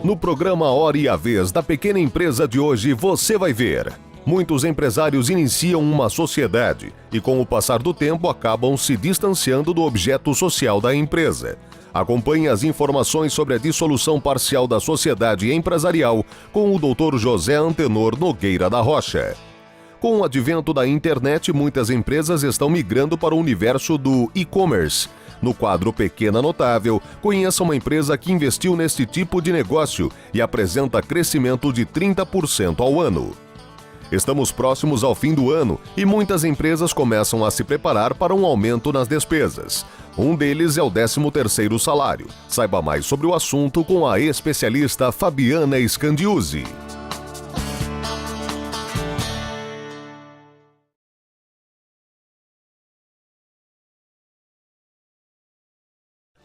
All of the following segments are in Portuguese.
No programa Hora e a Vez da Pequena Empresa de hoje, você vai ver. Muitos empresários iniciam uma sociedade e, com o passar do tempo, acabam se distanciando do objeto social da empresa. Acompanhe as informações sobre a dissolução parcial da sociedade empresarial com o Dr. José Antenor Nogueira da Rocha. Com o advento da internet, muitas empresas estão migrando para o universo do e-commerce. No quadro Pequena Notável, conheça uma empresa que investiu neste tipo de negócio e apresenta crescimento de 30% ao ano. Estamos próximos ao fim do ano e muitas empresas começam a se preparar para um aumento nas despesas. Um deles é o 13º salário. Saiba mais sobre o assunto com a especialista Fabiana Scandiuzzi.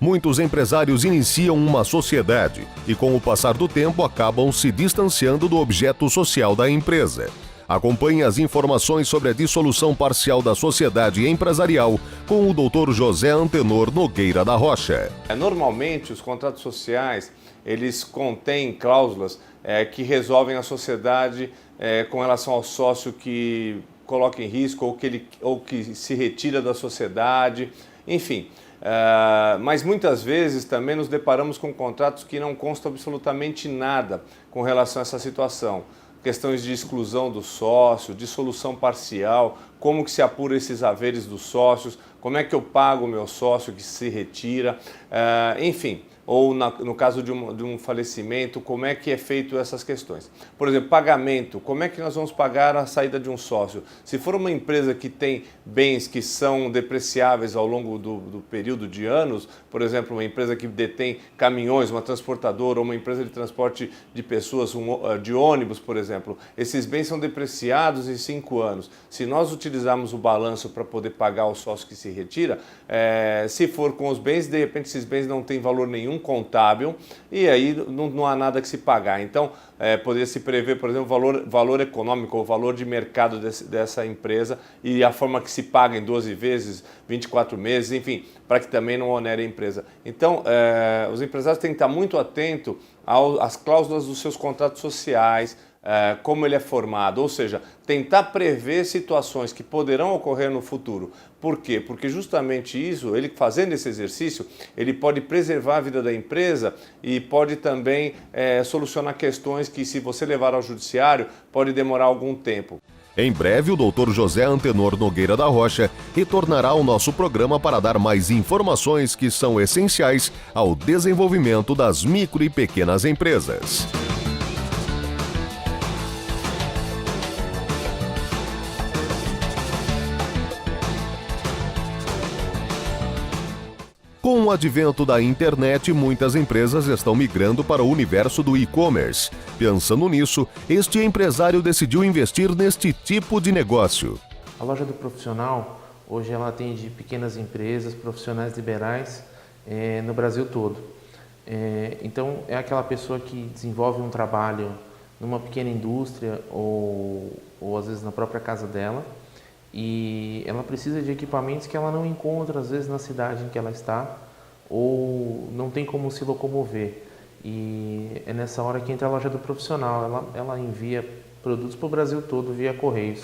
Muitos empresários iniciam uma sociedade e, com o passar do tempo, acabam se distanciando do objeto social da empresa. Acompanhe as informações sobre a dissolução parcial da sociedade empresarial com o Dr. José Antenor Nogueira da Rocha. Normalmente, os contratos sociais, eles contêm cláusulas que resolvem a sociedade com relação ao sócio que coloca em risco ou que se retira da sociedade, enfim. Mas muitas vezes também nos deparamos com contratos que não constam absolutamente nada com relação a essa situação. Questões de exclusão do sócio, dissolução parcial, como que se apura esses haveres dos sócios, como é que eu pago o meu sócio que se retira, enfim. Ou no caso de um falecimento, como é que é feito essas questões. Por exemplo, pagamento, como é que nós vamos pagar a saída de um sócio? Se for uma empresa que tem bens que são depreciáveis ao longo do período de anos, por exemplo, uma empresa que detém caminhões, uma transportadora ou uma empresa de transporte de pessoas, de ônibus, por exemplo, esses bens são depreciados em 5 anos. Se nós utilizarmos o balanço para poder pagar o sócio que se retira, se for com os bens, de repente esses bens não têm valor nenhum contábil e aí não há nada que se pagar. Então, poderia se prever, por exemplo, valor econômico ou valor de mercado dessa empresa e a forma que se paga em 12 vezes, 24 meses, enfim, para que também não onere a empresa. Então, os empresários têm que estar muito atentos às cláusulas dos seus contratos sociais, como ele é formado, ou seja, tentar prever situações que poderão ocorrer no futuro. Por quê? Porque justamente isso, ele fazendo esse exercício, ele pode preservar a vida da empresa e pode também solucionar questões que, se você levar ao judiciário, pode demorar algum tempo. Em breve, o Dr. José Antenor Nogueira da Rocha retornará ao nosso programa para dar mais informações que são essenciais ao desenvolvimento das micro e pequenas empresas. Com o advento da internet, muitas empresas estão migrando para o universo do e-commerce. Pensando nisso, este empresário decidiu investir neste tipo de negócio. A loja do profissional, hoje ela atende pequenas empresas, profissionais liberais no Brasil todo. Então, é aquela pessoa que desenvolve um trabalho numa pequena indústria ou às vezes na própria casa dela, e ela precisa de equipamentos que ela não encontra às vezes na cidade em que ela está ou não tem como se locomover, e é nessa hora que entra a loja do profissional. Ela envia produtos para o Brasil todo via correios.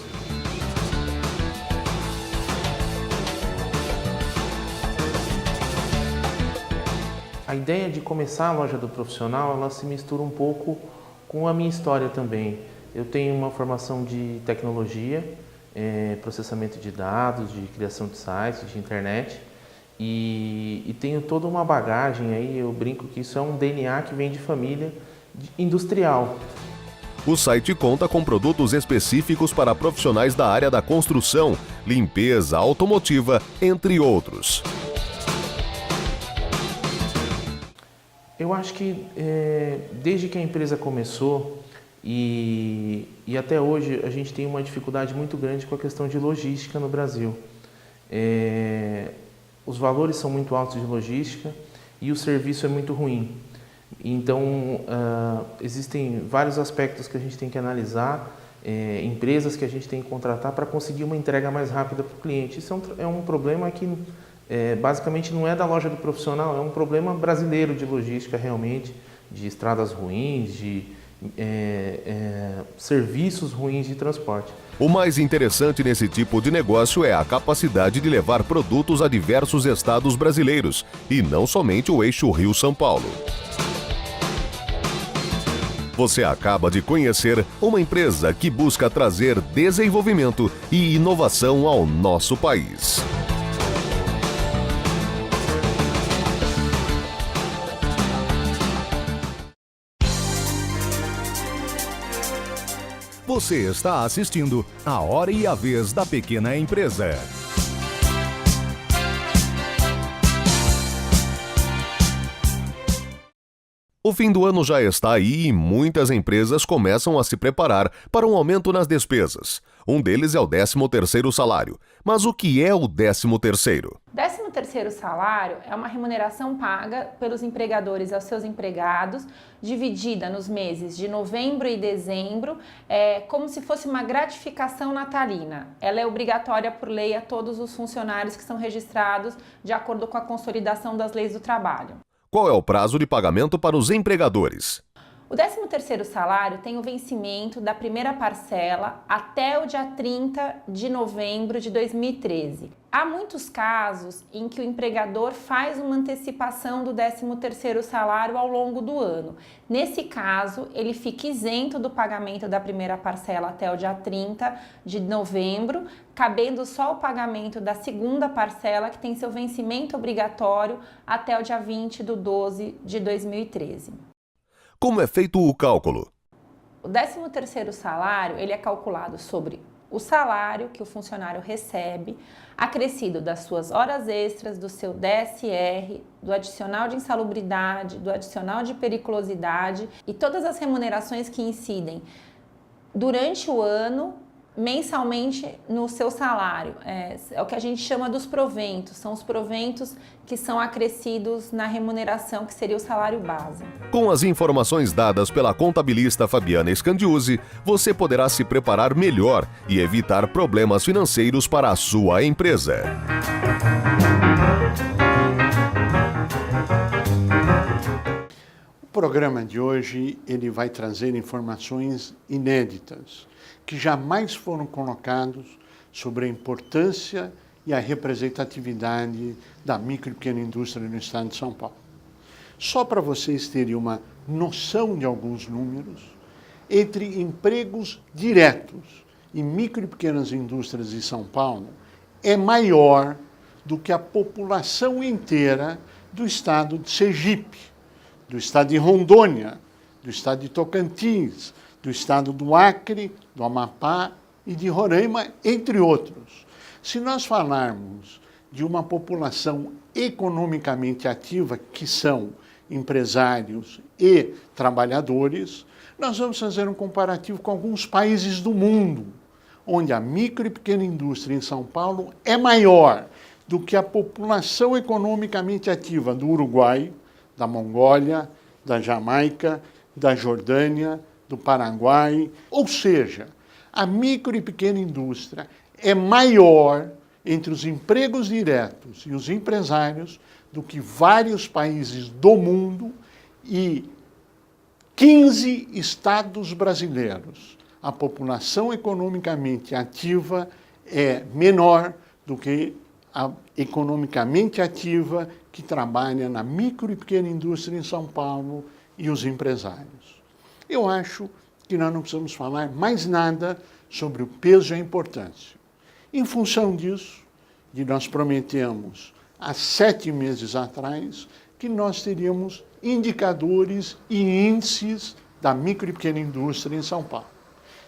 A ideia de começar a loja do profissional, ela se mistura um pouco com a minha história também. Eu tenho uma formação de tecnologia, processamento de dados, de criação de sites, de internet, e tenho toda uma bagagem aí. Eu brinco que isso é um DNA que vem de família industrial. O site conta com produtos específicos para profissionais da área da construção, limpeza, automotiva, entre outros. Eu acho que desde que a empresa começou e até hoje a gente tem uma dificuldade muito grande com a questão de logística no Brasil. Os valores são muito altos de logística e o serviço é muito ruim. Então, existem vários aspectos que a gente tem que analisar, empresas que a gente tem que contratar para conseguir uma entrega mais rápida para o cliente. Isso é um problema que basicamente não é da loja do profissional, é um problema brasileiro de logística realmente, de estradas ruins, de serviços ruins de transporte. O mais interessante nesse tipo de negócio é a capacidade de levar produtos a diversos estados brasileiros e não somente o eixo Rio-São Paulo. Você acaba de conhecer uma empresa que busca trazer desenvolvimento e inovação ao nosso país. Você está assistindo A Hora e a Vez da Pequena Empresa. O fim do ano já está aí e muitas empresas começam a se preparar para um aumento nas despesas. Um deles é o 13º salário. Mas o que é o 13º? 13º salário é uma remuneração paga pelos empregadores aos seus empregados, dividida nos meses de novembro e dezembro, como se fosse uma gratificação natalina. Ela é obrigatória por lei a todos os funcionários que são registrados de acordo com a consolidação das leis do trabalho. Qual é o prazo de pagamento para os empregadores? O 13º salário tem o vencimento da primeira parcela até o dia 30 de novembro de 2013. Há muitos casos em que o empregador faz uma antecipação do 13º salário ao longo do ano. Nesse caso, ele fica isento do pagamento da primeira parcela até o dia 30 de novembro, cabendo só o pagamento da segunda parcela, que tem seu vencimento obrigatório até o dia 20/12 de 2013. Como é feito o cálculo? O 13º salário, ele é calculado sobre o salário que o funcionário recebe, acrescido das suas horas extras, do seu DSR, do adicional de insalubridade, do adicional de periculosidade e todas as remunerações que incidem durante o ano, mensalmente no seu salário. É o que a gente chama dos proventos, são os proventos que são acrescidos na remuneração, que seria o salário base. Com as informações dadas pela contabilista Fabiana Scandiuzzi, você poderá se preparar melhor e evitar problemas financeiros para a sua empresa. O programa de hoje ele vai trazer informações inéditas que jamais foram colocados sobre a importância e a representatividade da micro e pequena indústria no estado de São Paulo. Só para vocês terem uma noção de alguns números, entre empregos diretos e micro e pequenas indústrias de São Paulo, é maior do que a população inteira do estado de Sergipe, do estado de Rondônia, do estado de Tocantins, do estado do Acre, do Amapá e de Roraima, entre outros. Se nós falarmos de uma população economicamente ativa, que são empresários e trabalhadores, nós vamos fazer um comparativo com alguns países do mundo, onde a micro e pequena indústria em São Paulo é maior do que a população economicamente ativa do Uruguai, da Mongólia, da Jamaica, da Jordânia, do Paraguai. Ou seja, a micro e pequena indústria é maior entre os empregos diretos e os empresários do que vários países do mundo e 15 estados brasileiros. A população economicamente ativa é menor do que a economicamente ativa que trabalha na micro e pequena indústria em São Paulo e os empresários. Eu acho que nós não precisamos falar mais nada sobre o peso e a importância. Em função disso, nós prometemos há 7 meses atrás que nós teríamos indicadores e índices da micro e pequena indústria em São Paulo.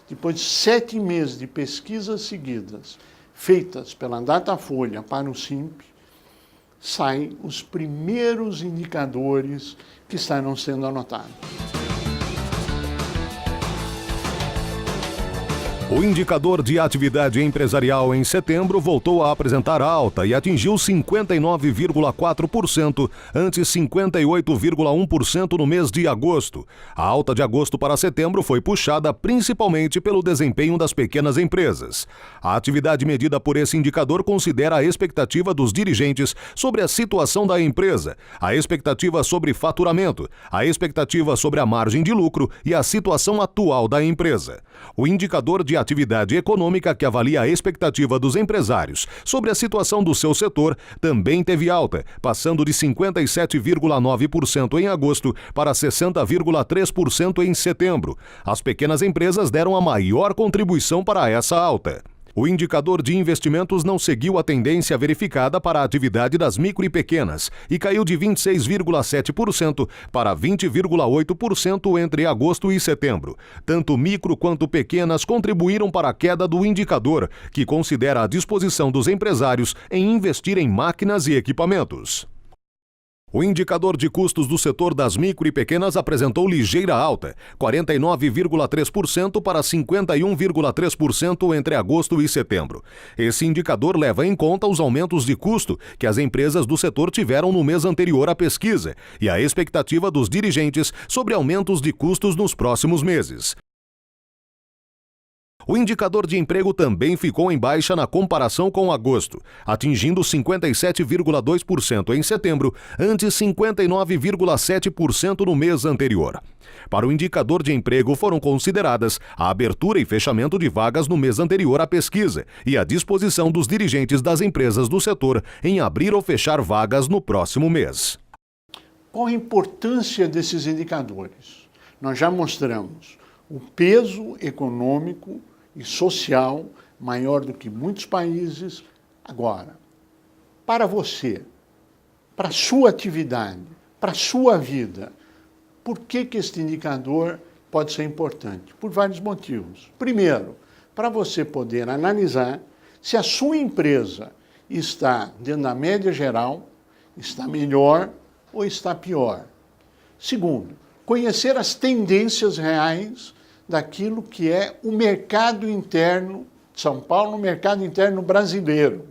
Depois de 7 meses de pesquisas seguidas, feitas pela Datafolha para o SINP, saem os primeiros indicadores que estarão sendo anotados. O indicador de atividade empresarial em setembro voltou a apresentar alta e atingiu 59,4%, antes 58,1% no mês de agosto. A alta de agosto para setembro foi puxada principalmente pelo desempenho das pequenas empresas. A atividade medida por esse indicador considera a expectativa dos dirigentes sobre a situação da empresa, a expectativa sobre faturamento, a expectativa sobre a margem de lucro e a situação atual da empresa. O indicador de atividade econômica, que avalia a expectativa dos empresários sobre a situação do seu setor, também teve alta, passando de 57,9% em agosto para 60,3% em setembro. As pequenas empresas deram a maior contribuição para essa alta. O indicador de investimentos não seguiu a tendência verificada para a atividade das micro e pequenas e caiu de 26,7% para 20,8% entre agosto e setembro. Tanto micro quanto pequenas contribuíram para a queda do indicador, que considera a disposição dos empresários em investir em máquinas e equipamentos. O indicador de custos do setor das micro e pequenas apresentou ligeira alta, 49,3% para 51,3% entre agosto e setembro. Esse indicador leva em conta os aumentos de custo que as empresas do setor tiveram no mês anterior à pesquisa e a expectativa dos dirigentes sobre aumentos de custos nos próximos meses. O indicador de emprego também ficou em baixa na comparação com agosto, atingindo 57,2% em setembro, antes 59,7% no mês anterior. Para o indicador de emprego foram consideradas a abertura e fechamento de vagas no mês anterior à pesquisa e a disposição dos dirigentes das empresas do setor em abrir ou fechar vagas no próximo mês. Qual a importância desses indicadores? Nós já mostramos o peso econômico e social maior do que muitos países. Agora, para você, para a sua atividade, para a sua vida, por que este indicador pode ser importante? Por vários motivos. Primeiro, para você poder analisar se a sua empresa está dentro da média geral, está melhor ou está pior. Segundo, conhecer as tendências reais daquilo que é o mercado interno de São Paulo, o mercado interno brasileiro.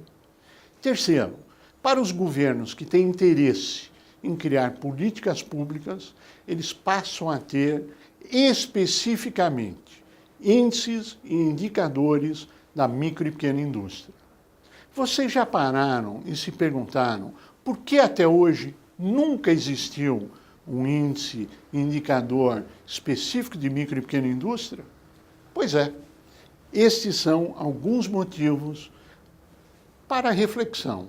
Terceiro, para os governos que têm interesse em criar políticas públicas, eles passam a ter especificamente índices e indicadores da micro e pequena indústria. Vocês já pararam e se perguntaram por que até hoje nunca existiu um índice, indicador específico de micro e pequena indústria? Pois é, estes são alguns motivos para a reflexão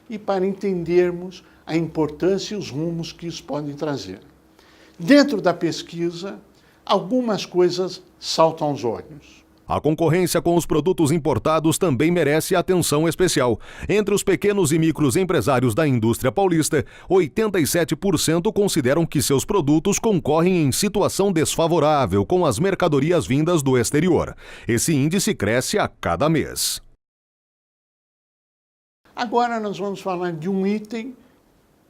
e para entendermos a importância e os rumos que isso pode trazer. Dentro da pesquisa, algumas coisas saltam aos olhos. A concorrência com os produtos importados também merece atenção especial. Entre os pequenos e micros empresários da indústria paulista, 87% consideram que seus produtos concorrem em situação desfavorável com as mercadorias vindas do exterior. Esse índice cresce a cada mês. Agora nós vamos falar de um item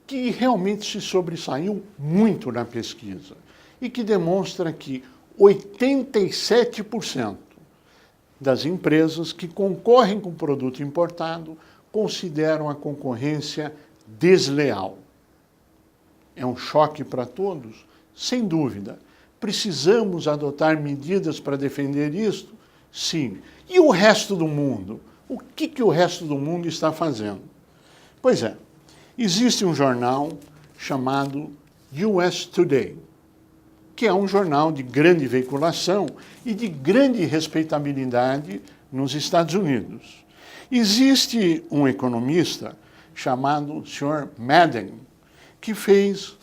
que realmente se sobressaiu muito na pesquisa e que demonstra que 87% das empresas que concorrem com produto importado consideram a concorrência desleal. É um choque para todos? Sem dúvida. Precisamos adotar medidas para defender isto? Sim. E o resto do mundo? O que o resto do mundo está fazendo? Pois é, existe um jornal chamado US Today, que é um jornal de grande veiculação e de grande respeitabilidade nos Estados Unidos. Existe um economista chamado Sr. Madden, que fez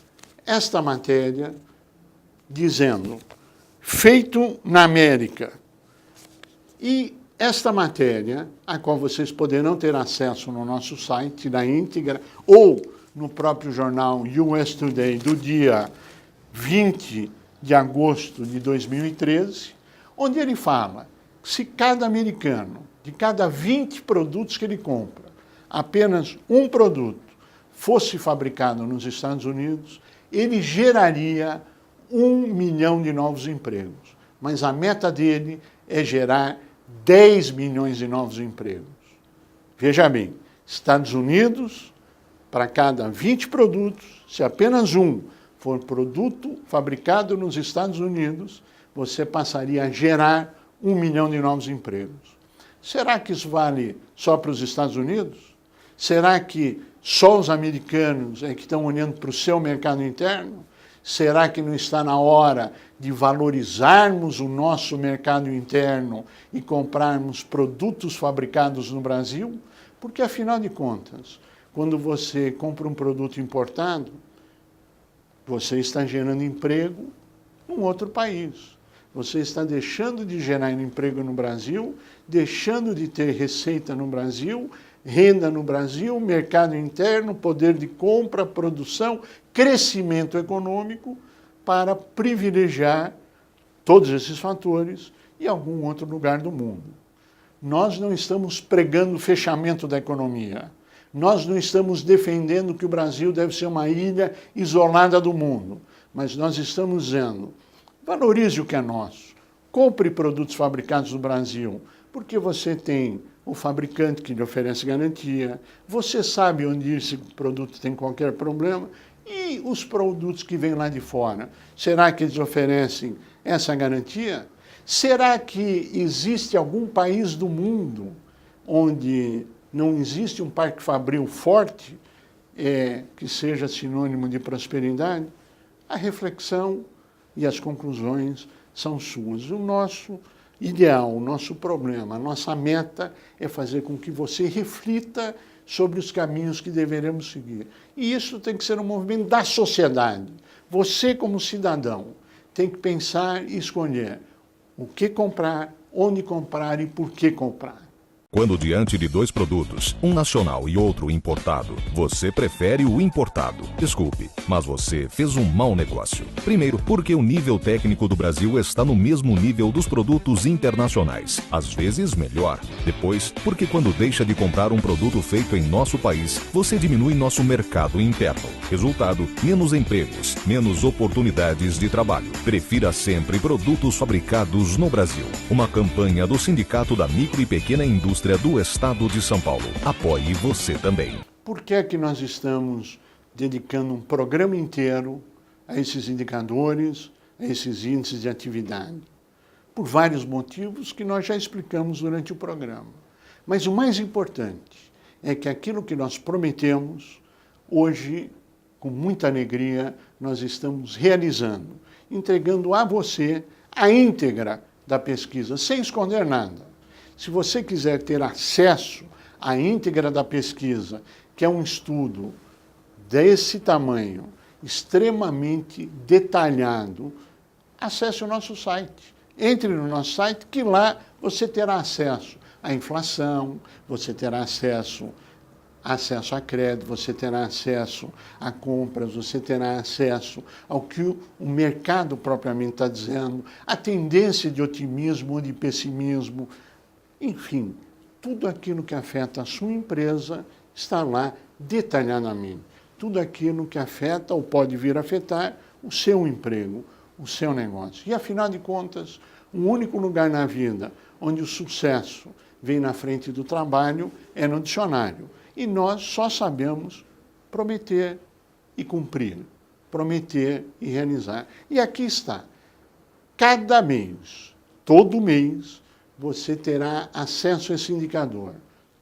esta matéria dizendo, feito na América. E esta matéria, a qual vocês poderão ter acesso no nosso site, na íntegra, ou no próprio jornal US Today, do dia 20 de agosto de 2013, onde ele fala que se cada americano, de cada 20 produtos que ele compra, apenas um produto fosse fabricado nos Estados Unidos, ele geraria 1 milhão de novos empregos. Mas a meta dele é gerar 10 milhões de novos empregos. Veja bem, Estados Unidos, para cada 20 produtos, se apenas um for produto fabricado nos Estados Unidos, você passaria a gerar 1 milhão de novos empregos. Será que isso vale só para os Estados Unidos? Será que só os americanos é que estão olhando para o seu mercado interno? Será que não está na hora de valorizarmos o nosso mercado interno e comprarmos produtos fabricados no Brasil? Porque, afinal de contas, quando você compra um produto importado, você está gerando emprego num outro país. Você está deixando de gerar emprego no Brasil, deixando de ter receita no Brasil, renda no Brasil, mercado interno, poder de compra, produção, crescimento econômico, para privilegiar todos esses fatores em algum outro lugar do mundo. Nós não estamos pregando o fechamento da economia. Nós não estamos defendendo que o Brasil deve ser uma ilha isolada do mundo. Mas nós estamos dizendo, valorize o que é nosso. Compre produtos fabricados no Brasil, porque você tem o fabricante que lhe oferece garantia, você sabe onde esse produto tem qualquer problema, e os produtos que vêm lá de fora, será que eles oferecem essa garantia? Será que existe algum país do mundo onde não existe um parque fabril forte que seja sinônimo de prosperidade? A reflexão e as conclusões são suas. O nosso ideal, o nosso problema, a nossa meta é fazer com que você reflita sobre os caminhos que deveremos seguir. E isso tem que ser um movimento da sociedade. Você, como cidadão, tem que pensar e escolher o que comprar, onde comprar e por que comprar. Quando diante de dois produtos, um nacional e outro importado, você prefere o importado. Desculpe, mas você fez um mau negócio. Primeiro, porque o nível técnico do Brasil está no mesmo nível dos produtos internacionais, às vezes melhor. Depois, porque quando deixa de comprar um produto feito em nosso país, você diminui nosso mercado interno. Resultado, menos empregos, menos oportunidades de trabalho. Prefira sempre produtos fabricados no Brasil. Uma campanha do Sindicato da Micro e Pequena Indústria do Estado de São Paulo. Apoie você também. Por que é que nós estamos dedicando um programa inteiro a esses indicadores, a esses índices de atividade? Por vários motivos que nós já explicamos durante o programa. Mas o mais importante é que aquilo que nós prometemos, hoje, com muita alegria, nós estamos realizando, entregando a você a íntegra da pesquisa, sem esconder nada. Se você quiser ter acesso à íntegra da pesquisa, que é um estudo desse tamanho, extremamente detalhado, acesse o nosso site. Entre no nosso site, que lá você terá acesso à inflação, você terá acesso a crédito, você terá acesso a compras, você terá acesso ao que o mercado propriamente está dizendo, a tendência de otimismo ou de pessimismo. Enfim, tudo aquilo que afeta a sua empresa está lá detalhadamente. Tudo aquilo que afeta ou pode vir a afetar o seu emprego, o seu negócio. E, afinal de contas, o único lugar na vida onde o sucesso vem na frente do trabalho é no dicionário. E nós só sabemos prometer e cumprir, prometer e realizar. E aqui está. Cada mês, todo mês, você terá acesso a esse indicador.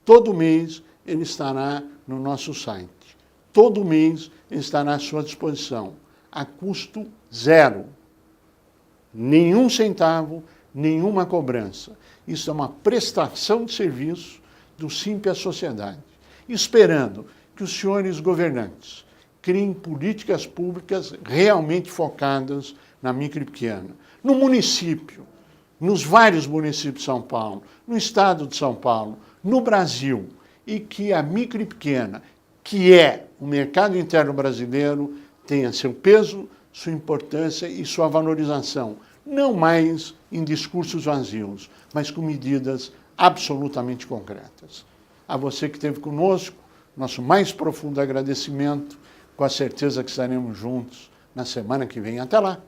Todo mês ele estará no nosso site. Todo mês ele estará à sua disposição, a custo zero. Nenhum centavo, nenhuma cobrança. Isso é uma prestação de serviço do Simpe à sociedade, esperando que os senhores governantes criem políticas públicas realmente focadas na micro e pequena, no município, nos vários municípios de São Paulo, no estado de São Paulo, no Brasil, e que a micro e pequena, que é o mercado interno brasileiro, tenha seu peso, sua importância e sua valorização, não mais em discursos vazios, mas com medidas absolutamente concretas. A você que esteve conosco, nosso mais profundo agradecimento, com a certeza que estaremos juntos na semana que vem. Até lá!